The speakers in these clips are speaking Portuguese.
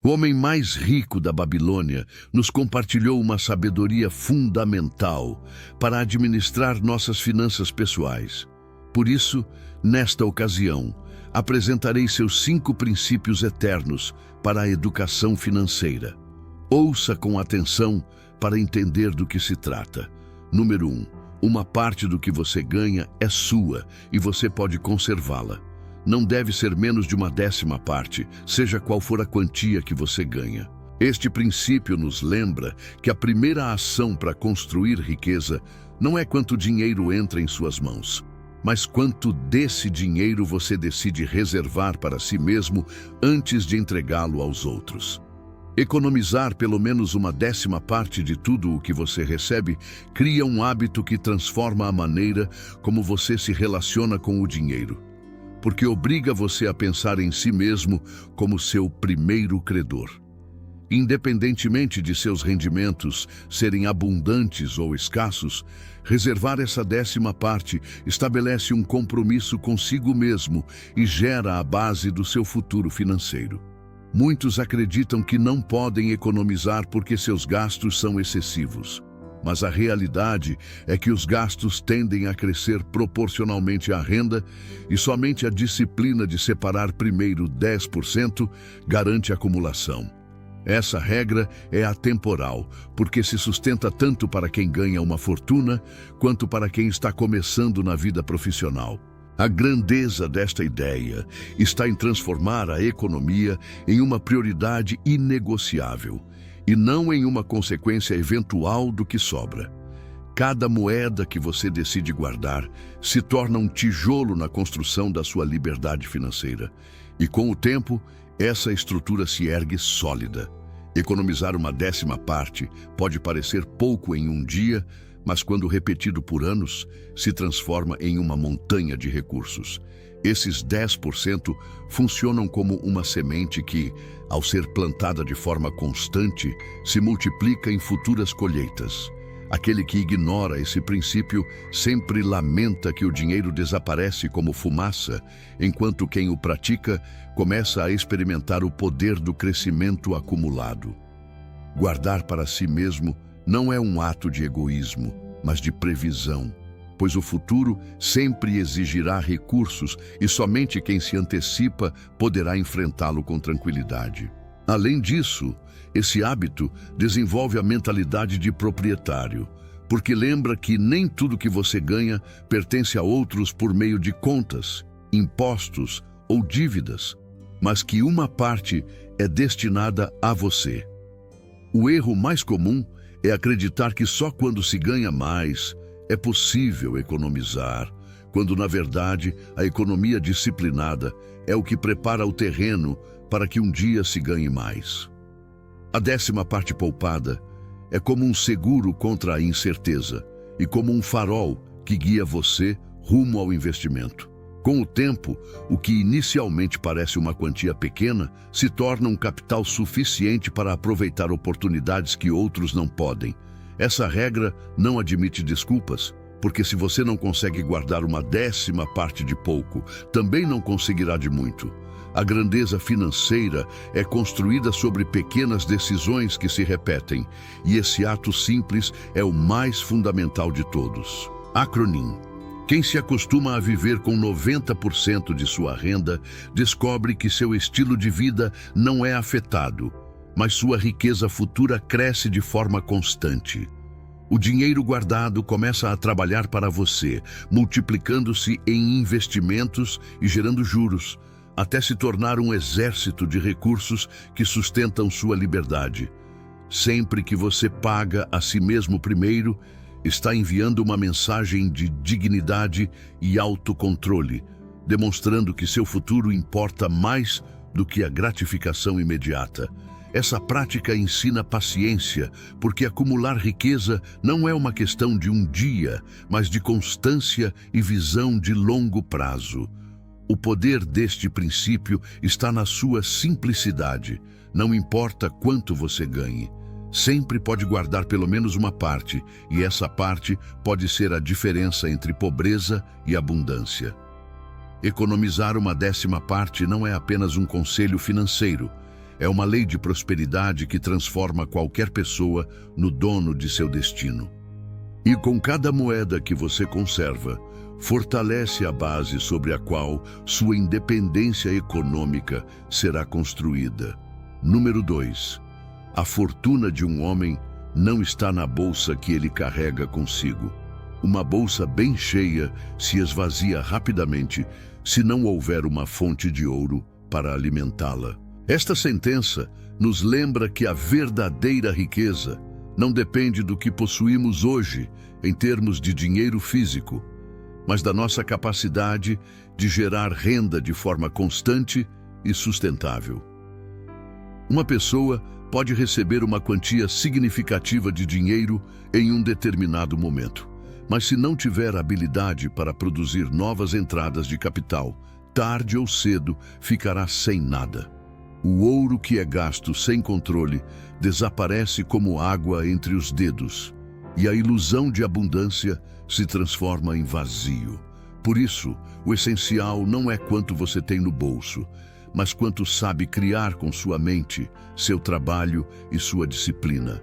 O homem mais rico da Babilônia nos compartilhou uma sabedoria fundamental para administrar nossas finanças pessoais. Por isso, nesta ocasião, apresentarei seus 5 princípios eternos para a educação financeira. Ouça com atenção para entender do que se trata. Número 1. Uma parte do que você ganha é sua e você pode conservá-la. Não deve ser menos de uma 10ª parte, seja qual for a quantia que você ganha. Este princípio nos lembra que a primeira ação para construir riqueza não é quanto dinheiro entra em suas mãos, mas quanto desse dinheiro você decide reservar para si mesmo antes de entregá-lo aos outros. Economizar pelo menos uma 10ª parte de tudo o que você recebe cria um hábito que transforma a maneira como você se relaciona com o dinheiro, porque obriga você a pensar em si mesmo como seu primeiro credor. Independentemente de seus rendimentos serem abundantes ou escassos, reservar essa 10ª parte estabelece um compromisso consigo mesmo e gera a base do seu futuro financeiro. Muitos acreditam que não podem economizar porque seus gastos são excessivos. Mas a realidade é que os gastos tendem a crescer proporcionalmente à renda e somente a disciplina de separar primeiro 10% garante a acumulação. Essa regra é atemporal, porque se sustenta tanto para quem ganha uma fortuna quanto para quem está começando na vida profissional. A grandeza desta ideia está em transformar a economia em uma prioridade inegociável e não em uma consequência eventual do que sobra. Cada moeda que você decide guardar se torna um tijolo na construção da sua liberdade financeira. E com o tempo, essa estrutura se ergue sólida. Economizar uma 10ª parte pode parecer pouco em um dia, mas quando repetido por anos, se transforma em uma montanha de recursos. Esses 10% funcionam como uma semente que, ao ser plantada de forma constante, se multiplica em futuras colheitas. Aquele que ignora esse princípio sempre lamenta que o dinheiro desaparece como fumaça, enquanto quem o pratica começa a experimentar o poder do crescimento acumulado. Guardar para si mesmo não é um ato de egoísmo, mas de previsão, pois o futuro sempre exigirá recursos e somente quem se antecipa poderá enfrentá-lo com tranquilidade. Além disso, esse hábito desenvolve a mentalidade de proprietário, porque lembra que nem tudo que você ganha pertence a outros por meio de contas, impostos ou dívidas, mas que uma parte é destinada a você. O erro mais comum é acreditar que só quando se ganha mais é possível economizar, quando na verdade a economia disciplinada é o que prepara o terreno para que um dia se ganhe mais. A 10ª parte poupada é como um seguro contra a incerteza e como um farol que guia você rumo ao investimento. Com o tempo, o que inicialmente parece uma quantia pequena se torna um capital suficiente para aproveitar oportunidades que outros não podem. Essa regra não admite desculpas, porque se você não consegue guardar uma 10ª parte de pouco, também não conseguirá de muito. A grandeza financeira é construída sobre pequenas decisões que se repetem, e esse ato simples é o mais fundamental de todos. Acronym. Quem se acostuma a viver com 90% de sua renda, descobre que seu estilo de vida não é afetado, mas sua riqueza futura cresce de forma constante. O dinheiro guardado começa a trabalhar para você, multiplicando-se em investimentos e gerando juros, até se tornar um exército de recursos que sustentam sua liberdade. Sempre que você paga a si mesmo primeiro, está enviando uma mensagem de dignidade e autocontrole, demonstrando que seu futuro importa mais do que a gratificação imediata. Essa prática ensina paciência, porque acumular riqueza não é uma questão de um dia, mas de constância e visão de longo prazo. O poder deste princípio está na sua simplicidade. Não importa quanto você ganhe, sempre pode guardar pelo menos uma parte, e essa parte pode ser a diferença entre pobreza e abundância. Economizar uma 10ª parte não é apenas um conselho financeiro, É uma lei de prosperidade que transforma qualquer pessoa no dono de seu destino. E com cada moeda que você conserva, fortalece a base sobre a qual sua independência econômica será construída. Número 2. A fortuna de um homem não está na bolsa que ele carrega consigo. Uma bolsa bem cheia se esvazia rapidamente se não houver uma fonte de ouro para alimentá-la. Esta sentença nos lembra que a verdadeira riqueza não depende do que possuímos hoje em termos de dinheiro físico, mas da nossa capacidade de gerar renda de forma constante e sustentável. Uma pessoa pode receber uma quantia significativa de dinheiro em um determinado momento, mas se não tiver habilidade para produzir novas entradas de capital, tarde ou cedo ficará sem nada. O ouro que é gasto sem controle desaparece como água entre os dedos, e a ilusão de abundância se transforma em vazio. Por isso, o essencial não é quanto você tem no bolso, mas quanto sabe criar com sua mente, seu trabalho e sua disciplina.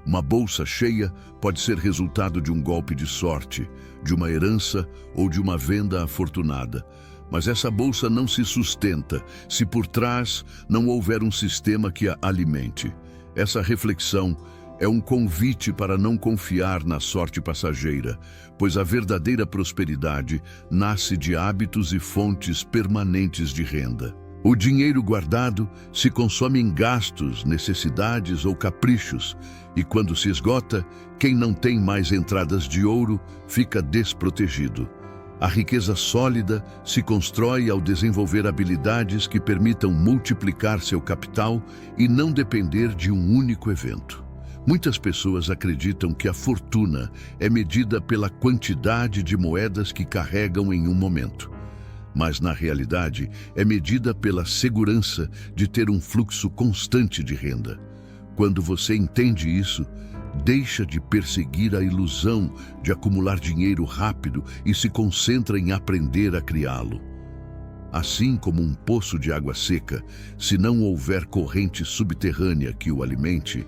Uma bolsa cheia pode ser resultado de um golpe de sorte, de uma herança ou de uma venda afortunada. Mas essa bolsa não se sustenta se por trás não houver um sistema que a alimente. Essa reflexão é um convite para não confiar na sorte passageira, pois a verdadeira prosperidade nasce de hábitos e fontes permanentes de renda. O dinheiro guardado se consome em gastos, necessidades ou caprichos, e quando se esgota, quem não tem mais entradas de ouro fica desprotegido. A riqueza sólida se constrói ao desenvolver habilidades que permitam multiplicar seu capital e não depender de um único evento. Muitas pessoas acreditam que a fortuna é medida pela quantidade de moedas que carregam em um momento. Mas, na realidade, é medida pela segurança de ter um fluxo constante de renda. Quando você entende isso, deixa de perseguir a ilusão de acumular dinheiro rápido e se concentra em aprender a criá-lo. Assim como um poço de água seca, se não houver corrente subterrânea que o alimente,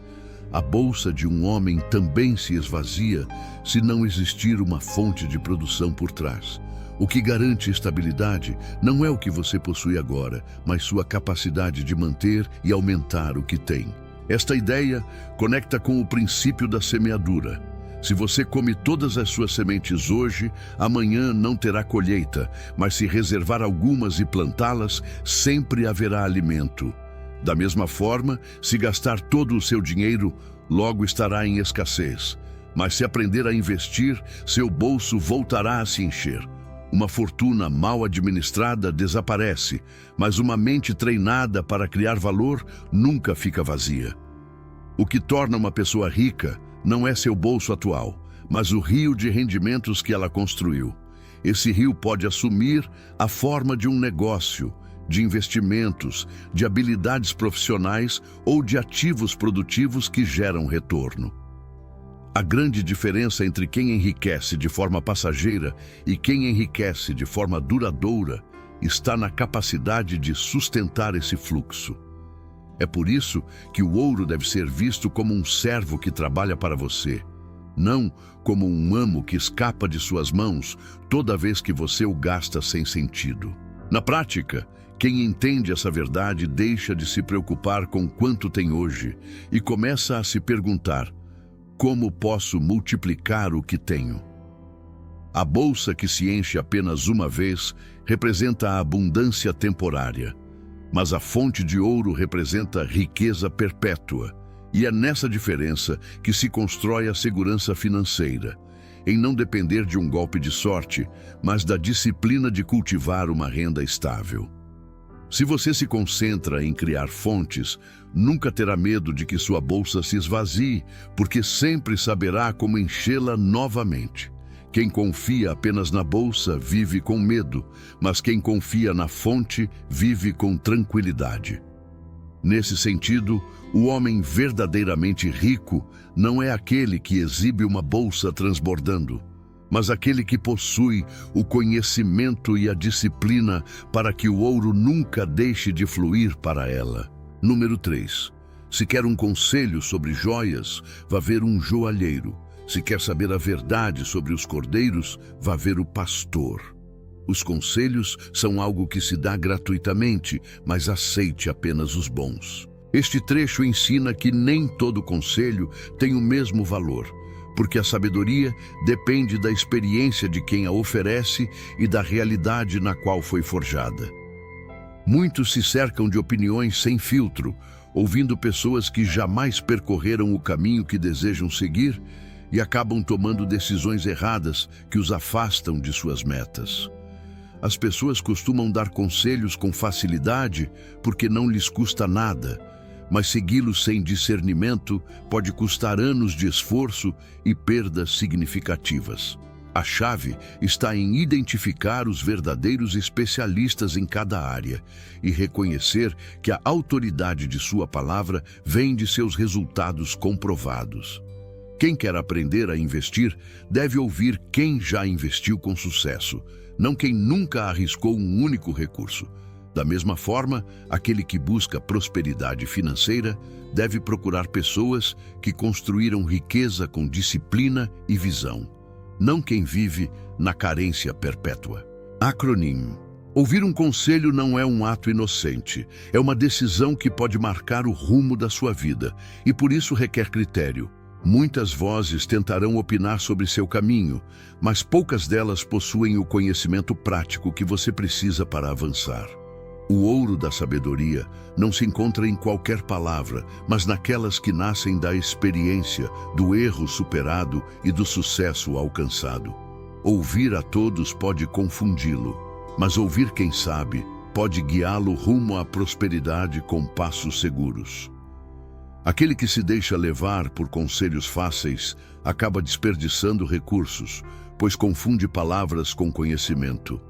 a bolsa de um homem também se esvazia se não existir uma fonte de produção por trás. O que garante estabilidade não é o que você possui agora, mas sua capacidade de manter e aumentar o que tem. Esta ideia conecta com o princípio da semeadura. Se você come todas as suas sementes hoje, amanhã não terá colheita, mas se reservar algumas e plantá-las, sempre haverá alimento. Da mesma forma, se gastar todo o seu dinheiro, logo estará em escassez. Mas se aprender a investir, seu bolso voltará a se encher. Uma fortuna mal administrada desaparece, mas uma mente treinada para criar valor nunca fica vazia. O que torna uma pessoa rica não é seu bolso atual, mas o rio de rendimentos que ela construiu. Esse rio pode assumir a forma de um negócio, de investimentos, de habilidades profissionais ou de ativos produtivos que geram retorno. A grande diferença entre quem enriquece de forma passageira e quem enriquece de forma duradoura está na capacidade de sustentar esse fluxo. É por isso que o ouro deve ser visto como um servo que trabalha para você, não como um amo que escapa de suas mãos toda vez que você o gasta sem sentido. Na prática, quem entende essa verdade deixa de se preocupar com quanto tem hoje e começa a se perguntar: como posso multiplicar o que tenho? A bolsa que se enche apenas uma vez representa a abundância temporária, mas a fonte de ouro representa riqueza perpétua. E é nessa diferença que se constrói a segurança financeira, em não depender de um golpe de sorte, mas da disciplina de cultivar uma renda estável. Se você se concentra em criar fontes, nunca terá medo de que sua bolsa se esvazie, porque sempre saberá como enchê-la novamente. Quem confia apenas na bolsa vive com medo, mas quem confia na fonte vive com tranquilidade. Nesse sentido, o homem verdadeiramente rico não é aquele que exibe uma bolsa transbordando, mas aquele que possui o conhecimento e a disciplina para que o ouro nunca deixe de fluir para ela. Número 3. Se quer um conselho sobre joias, vá ver um joalheiro. Se quer saber a verdade sobre os cordeiros, vá ver o pastor. Os conselhos são algo que se dá gratuitamente, mas aceite apenas os bons. Este trecho ensina que nem todo conselho tem o mesmo valor, porque a sabedoria depende da experiência de quem a oferece e da realidade na qual foi forjada. Muitos se cercam de opiniões sem filtro, ouvindo pessoas que jamais percorreram o caminho que desejam seguir e acabam tomando decisões erradas que os afastam de suas metas. As pessoas costumam dar conselhos com facilidade porque não lhes custa nada, mas segui-los sem discernimento pode custar anos de esforço e perdas significativas. A chave está em identificar os verdadeiros especialistas em cada área e reconhecer que a autoridade de sua palavra vem de seus resultados comprovados. Quem quer aprender a investir deve ouvir quem já investiu com sucesso, não quem nunca arriscou um único recurso. Da mesma forma, aquele que busca prosperidade financeira deve procurar pessoas que construíram riqueza com disciplina e visão, não quem vive na carência perpétua. Acrônimo. Ouvir um conselho não é um ato inocente, é uma decisão que pode marcar o rumo da sua vida e por isso requer critério. Muitas vozes tentarão opinar sobre seu caminho, mas poucas delas possuem o conhecimento prático que você precisa para avançar. O ouro da sabedoria não se encontra em qualquer palavra, mas naquelas que nascem da experiência, do erro superado e do sucesso alcançado. Ouvir a todos pode confundi-lo, mas ouvir quem sabe pode guiá-lo rumo à prosperidade com passos seguros. Aquele que se deixa levar por conselhos fáceis acaba desperdiçando recursos, pois confunde palavras com conhecimento.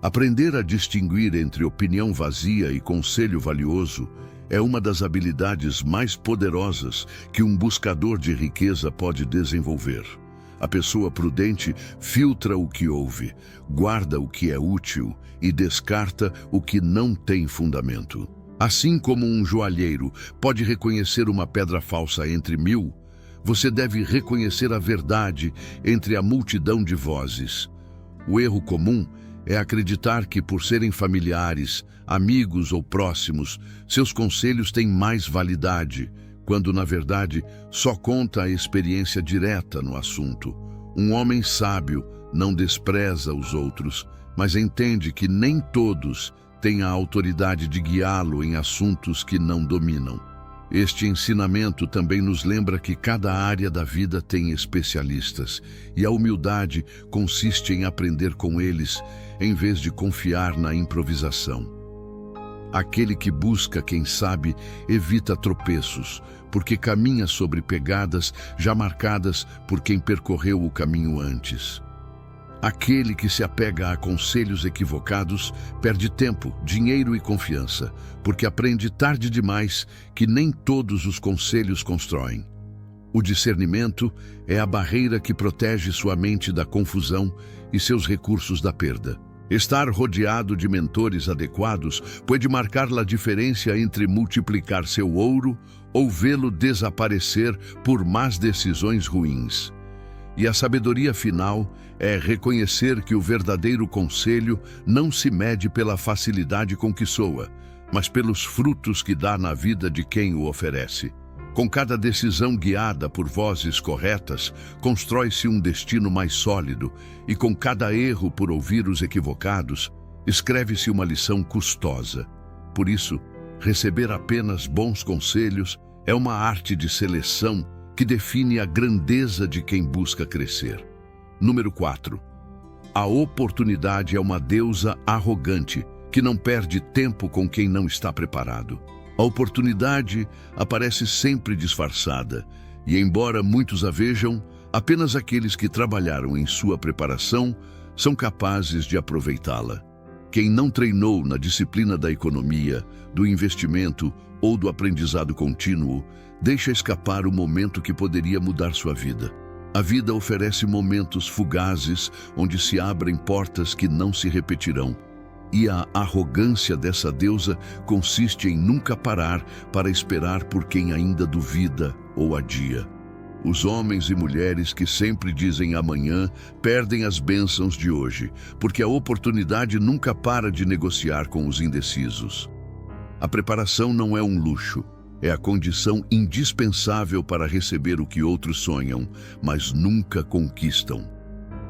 Aprender a distinguir entre opinião vazia e conselho valioso é uma das habilidades mais poderosas que um buscador de riqueza pode desenvolver. A pessoa prudente filtra o que ouve, guarda o que é útil e descarta o que não tem fundamento. Assim como um joalheiro pode reconhecer uma pedra falsa entre 1000, você deve reconhecer a verdade entre a multidão de vozes. O erro comum é acreditar que, por serem familiares, amigos ou próximos, seus conselhos têm mais validade, quando, na verdade, só conta a experiência direta no assunto. Um homem sábio não despreza os outros, mas entende que nem todos têm a autoridade de guiá-lo em assuntos que não dominam. Este ensinamento também nos lembra que cada área da vida tem especialistas, e a humildade consiste em aprender com eles, em vez de confiar na improvisação. Aquele que busca quem sabe evita tropeços, porque caminha sobre pegadas já marcadas por quem percorreu o caminho antes. Aquele que se apega a conselhos equivocados perde tempo, dinheiro e confiança, porque aprende tarde demais que nem todos os conselhos constroem. O discernimento é a barreira que protege sua mente da confusão e seus recursos da perda. Estar rodeado de mentores adequados pode marcar a diferença entre multiplicar seu ouro ou vê-lo desaparecer por más decisões ruins. E a sabedoria final é reconhecer que o verdadeiro conselho não se mede pela facilidade com que soa, mas pelos frutos que dá na vida de quem o oferece. Com cada decisão guiada por vozes corretas, constrói-se um destino mais sólido, e com cada erro por ouvir os equivocados, escreve-se uma lição custosa. Por isso, receber apenas bons conselhos é uma arte de seleção que define a grandeza de quem busca crescer. Número 4. A oportunidade é uma deusa arrogante que não perde tempo com quem não está preparado. A oportunidade aparece sempre disfarçada, e embora muitos a vejam, apenas aqueles que trabalharam em sua preparação são capazes de aproveitá-la. Quem não treinou na disciplina da economia, do investimento ou do aprendizado contínuo, deixa escapar o momento que poderia mudar sua vida. A vida oferece momentos fugazes onde se abrem portas que não se repetirão. E a arrogância dessa deusa consiste em nunca parar para esperar por quem ainda duvida ou adia. Os homens e mulheres que sempre dizem amanhã perdem as bênçãos de hoje, porque a oportunidade nunca para de negociar com os indecisos. A preparação não é um luxo, é a condição indispensável para receber o que outros sonham, mas nunca conquistam.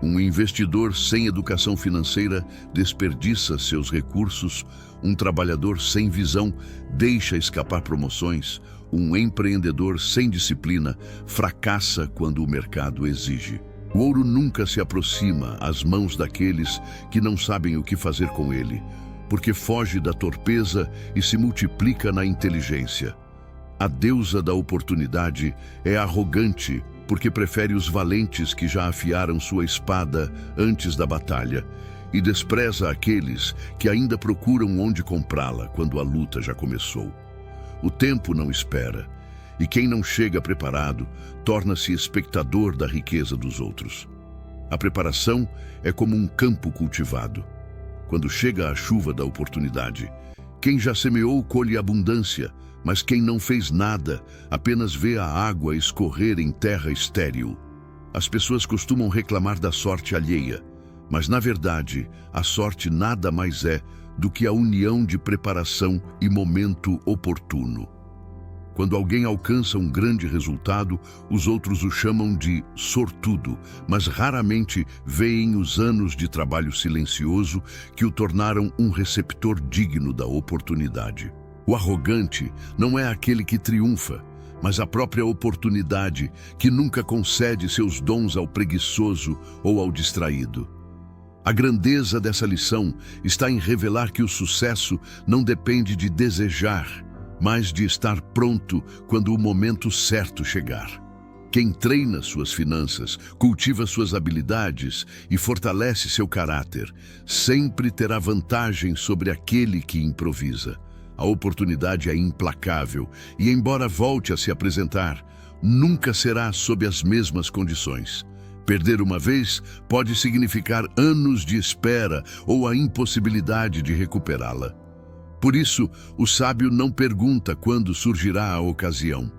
Um investidor sem educação financeira desperdiça seus recursos, um trabalhador sem visão deixa escapar promoções, um empreendedor sem disciplina fracassa quando o mercado exige. O ouro nunca se aproxima às mãos daqueles que não sabem o que fazer com ele, porque foge da torpeza e se multiplica na inteligência. A deusa da oportunidade é arrogante, porque prefere os valentes que já afiaram sua espada antes da batalha e despreza aqueles que ainda procuram onde comprá-la quando a luta já começou. O tempo não espera, e quem não chega preparado torna-se espectador da riqueza dos outros. A preparação é como um campo cultivado. Quando chega a chuva da oportunidade, quem já semeou colhe abundância, mas quem não fez nada apenas vê a água escorrer em terra estéril. As pessoas costumam reclamar da sorte alheia, mas na verdade a sorte nada mais é do que a união de preparação e momento oportuno. Quando alguém alcança um grande resultado, os outros o chamam de sortudo, mas raramente veem os anos de trabalho silencioso que o tornaram um receptor digno da oportunidade. O arrogante não é aquele que triunfa, mas a própria oportunidade que nunca concede seus dons ao preguiçoso ou ao distraído. A grandeza dessa lição está em revelar que o sucesso não depende de desejar, mas de estar pronto quando o momento certo chegar. Quem treina suas finanças, cultiva suas habilidades e fortalece seu caráter, sempre terá vantagem sobre aquele que improvisa. A oportunidade é implacável e, embora volte a se apresentar, nunca será sob as mesmas condições. Perder uma vez pode significar anos de espera ou a impossibilidade de recuperá-la. Por isso, o sábio não pergunta quando surgirá a ocasião,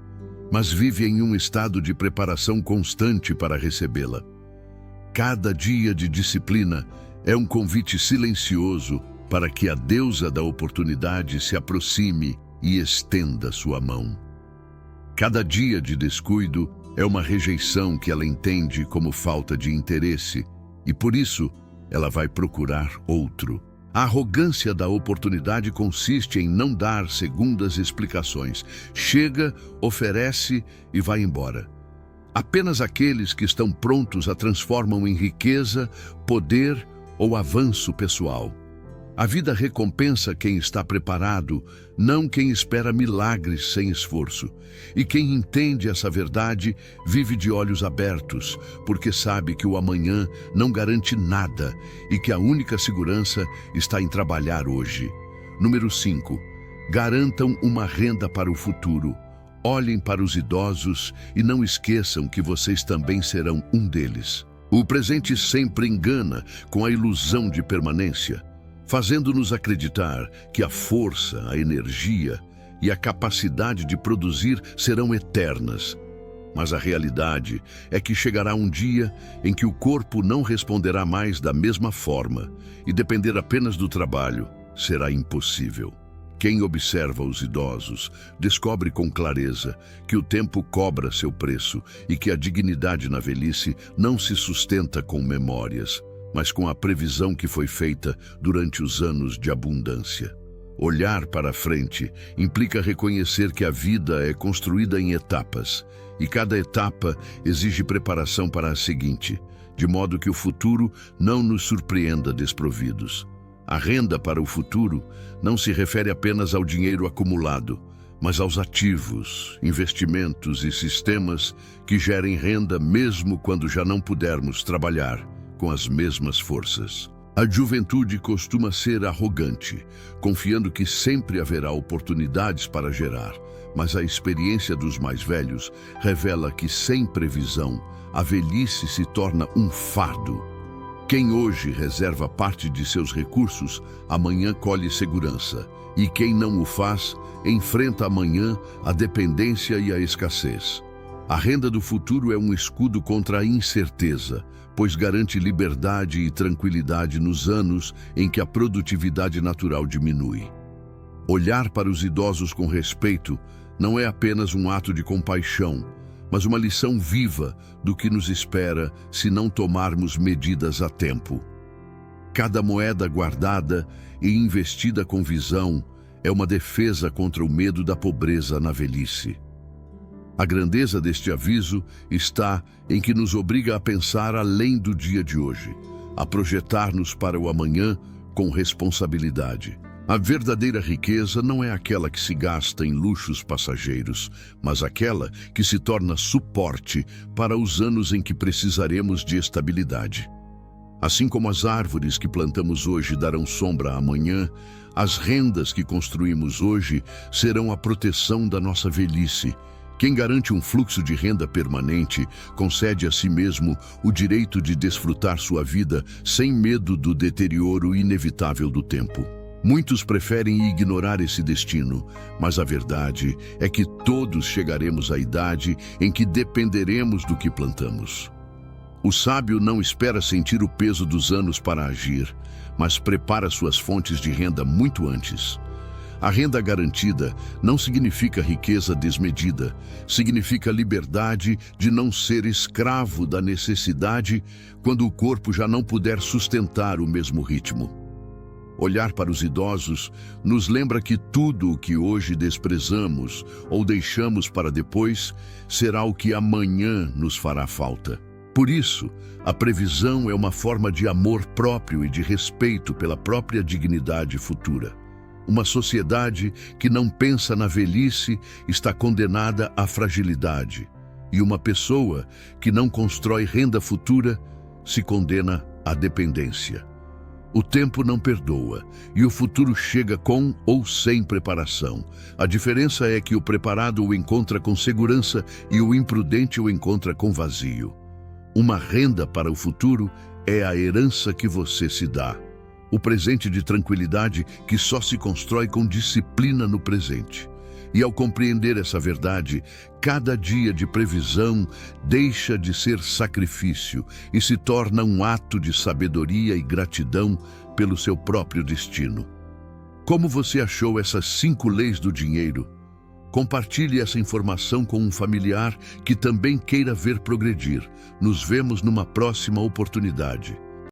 mas vive em um estado de preparação constante para recebê-la. Cada dia de disciplina é um convite silencioso para que a deusa da oportunidade se aproxime e estenda sua mão. Cada dia de descuido é uma rejeição que ela entende como falta de interesse e, por isso, ela vai procurar outro. A arrogância da oportunidade consiste em não dar segundas explicações. Chega, oferece e vai embora. Apenas aqueles que estão prontos a transformam em riqueza, poder ou avanço pessoal. A vida recompensa quem está preparado, não quem espera milagres sem esforço. E quem entende essa verdade vive de olhos abertos, porque sabe que o amanhã não garante nada e que a única segurança está em trabalhar hoje. Número 5. Garantam uma renda para o futuro. Olhem para os idosos e não esqueçam que vocês também serão um deles. O presente sempre engana com a ilusão de permanência, fazendo-nos acreditar que a força, a energia e a capacidade de produzir serão eternas. Mas a realidade é que chegará um dia em que o corpo não responderá mais da mesma forma e depender apenas do trabalho será impossível. Quem observa os idosos descobre com clareza que o tempo cobra seu preço e que a dignidade na velhice não se sustenta com memórias, mas com a previsão que foi feita durante os anos de abundância. Olhar para a frente implica reconhecer que a vida é construída em etapas, e cada etapa exige preparação para a seguinte, de modo que o futuro não nos surpreenda desprovidos. A renda para o futuro não se refere apenas ao dinheiro acumulado, mas aos ativos, investimentos e sistemas que gerem renda mesmo quando já não pudermos trabalhar com as mesmas forças. A juventude costuma ser arrogante, confiando que sempre haverá oportunidades para gerar, mas a experiência dos mais velhos revela que sem previsão, a velhice se torna um fardo. Quem hoje reserva parte de seus recursos, amanhã colhe segurança. E quem não o faz, enfrenta amanhã a dependência e a escassez. A renda do futuro é um escudo contra a incerteza, pois garante liberdade e tranquilidade nos anos em que a produtividade natural diminui. Olhar para os idosos com respeito não é apenas um ato de compaixão, mas uma lição viva do que nos espera se não tomarmos medidas a tempo. Cada moeda guardada e investida com visão é uma defesa contra o medo da pobreza na velhice. A grandeza deste aviso está em que nos obriga a pensar além do dia de hoje, a projetar-nos para o amanhã com responsabilidade. A verdadeira riqueza não é aquela que se gasta em luxos passageiros, mas aquela que se torna suporte para os anos em que precisaremos de estabilidade. Assim como as árvores que plantamos hoje darão sombra amanhã, as rendas que construímos hoje serão a proteção da nossa velhice. Quem garante um fluxo de renda permanente concede a si mesmo o direito de desfrutar sua vida sem medo do deterioro inevitável do tempo. Muitos preferem ignorar esse destino, mas a verdade é que todos chegaremos à idade em que dependeremos do que plantamos. O sábio não espera sentir o peso dos anos para agir, mas prepara suas fontes de renda muito antes. A renda garantida não significa riqueza desmedida, significa liberdade de não ser escravo da necessidade quando o corpo já não puder sustentar o mesmo ritmo. Olhar para os idosos nos lembra que tudo o que hoje desprezamos ou deixamos para depois será o que amanhã nos fará falta. Por isso, a previsão é uma forma de amor próprio e de respeito pela própria dignidade futura. Uma sociedade que não pensa na velhice está condenada à fragilidade, e uma pessoa que não constrói renda futura se condena à dependência. O tempo não perdoa, e o futuro chega com ou sem preparação. A diferença é que o preparado o encontra com segurança e o imprudente o encontra com vazio. Uma renda para o futuro é a herança que você se dá. O presente de tranquilidade que só se constrói com disciplina no presente. E ao compreender essa verdade, cada dia de previsão deixa de ser sacrifício e se torna um ato de sabedoria e gratidão pelo seu próprio destino. Como você achou essas 5 leis do dinheiro? Compartilhe essa informação com um familiar que também queira ver progredir. Nos vemos numa próxima oportunidade.